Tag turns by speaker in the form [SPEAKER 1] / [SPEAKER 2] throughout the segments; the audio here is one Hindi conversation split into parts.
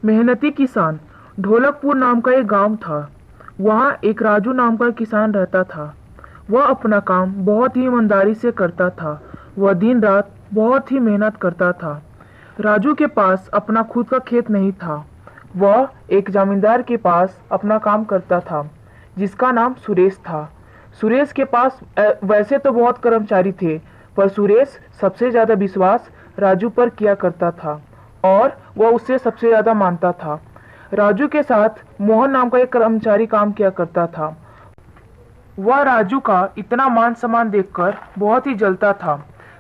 [SPEAKER 1] मेहनती किसान। ढोलकपुर नाम का एक गांव था। वहाँ एक राजू नाम का किसान रहता था। वह अपना काम बहुत ही ईमानदारी से करता था। वह दिन रात बहुत ही मेहनत करता था। राजू के पास अपना खुद का खेत नहीं था। वह एक जमींदार के पास अपना काम करता था जिसका नाम सुरेश था। सुरेश के पास वैसे तो बहुत कर्मचारी थे, पर सुरेश सबसे ज़्यादा विश्वास राजू पर किया करता था और वह उससे सबसे ज़्यादा मानता था। राजू के साथ मोहन नाम का एक कर्मचारी काम किया करता था। वह राजू का इतना मान सम्मान देखकर बहुत ही जलता था।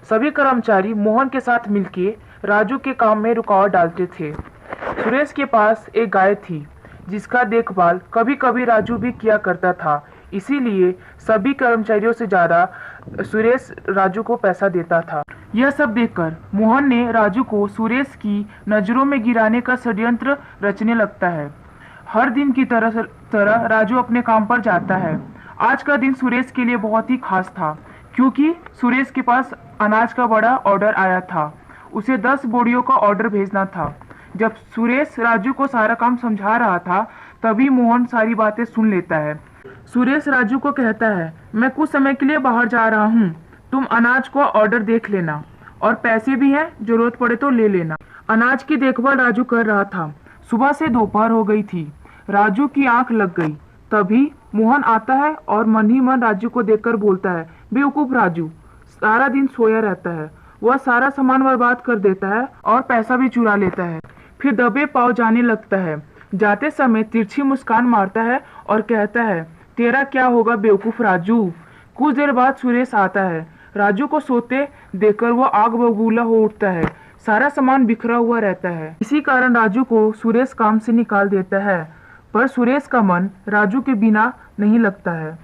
[SPEAKER 1] सभी कर्मचारी मोहन के साथ मिलके राजू के काम में रुकावट डालते थे। सुरेश के पास एक गाय थी जिसका देखभाल कभी कभी राजू भी किया करता था। इसीलिए सभी कर्मचारियों से ज़्यादा सुरेश राजू को पैसा देता था। यह सब देखकर मोहन ने राजू को सुरेश की नज़रों में गिराने का षड्यंत्र रचने लगता है। हर दिन की तरह राजू अपने काम पर जाता है। आज का दिन सुरेश के लिए बहुत ही खास था क्योंकि सुरेश के पास अनाज का बड़ा ऑर्डर आया था। उसे 10 बोरियों का ऑर्डर भेजना था। जब सुरेश राजू को सारा काम समझा रहा था तभी मोहन सारी बातें सुन लेता है। सुरेश राजू को कहता है, मैं कुछ समय के लिए बाहर जा रहा हूँ, तुम अनाज को ऑर्डर देख लेना और पैसे भी हैं, जरूरत पड़े तो ले लेना। अनाज की देखभाल राजू कर रहा था। सुबह से दोपहर हो गई थी। राजू की आंख लग गई। तभी मोहन आता है और मन ही मन राजू को देखकर बोलता है, बेवकूफ राजू, सारा दिन सोया रहता है। वह सारा सामान बर्बाद कर देता है और पैसा भी चुरा लेता है। फिर दबे पाँव जाने लगता है। जाते समय तिरछी मुस्कान मारता है और कहता है, तेरा क्या होगा बेवकूफ राजू। कुछ देर बाद सुरेश आता है। राजू को सोते देखकर वो आग बबूला हो उठता है। सारा सामान बिखरा हुआ रहता है। इसी कारण राजू को सुरेश काम से निकाल देता है, पर सुरेश का मन राजू के बिना नहीं लगता है।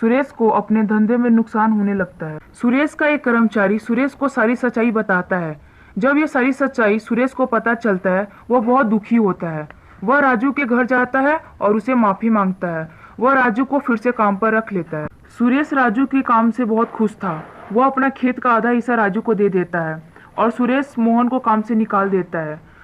[SPEAKER 1] सुरेश को अपने धंधे में नुकसान होने लगता है। सुरेश का एक कर्मचारी सुरेश को सारी सच्चाई बताता है। जब ये सारी सच्चाई सुरेश को पता चलता है वह बहुत दुखी होता है। वह राजू के घर जाता है और उसे माफी मांगता है। वह राजू को फिर से काम पर रख लेता है। सुरेश राजू के काम से बहुत खुश था। वह अपना खेत का आधा हिस्सा राजू को दे देता है और सुरेश मोहन को काम से निकाल देता है।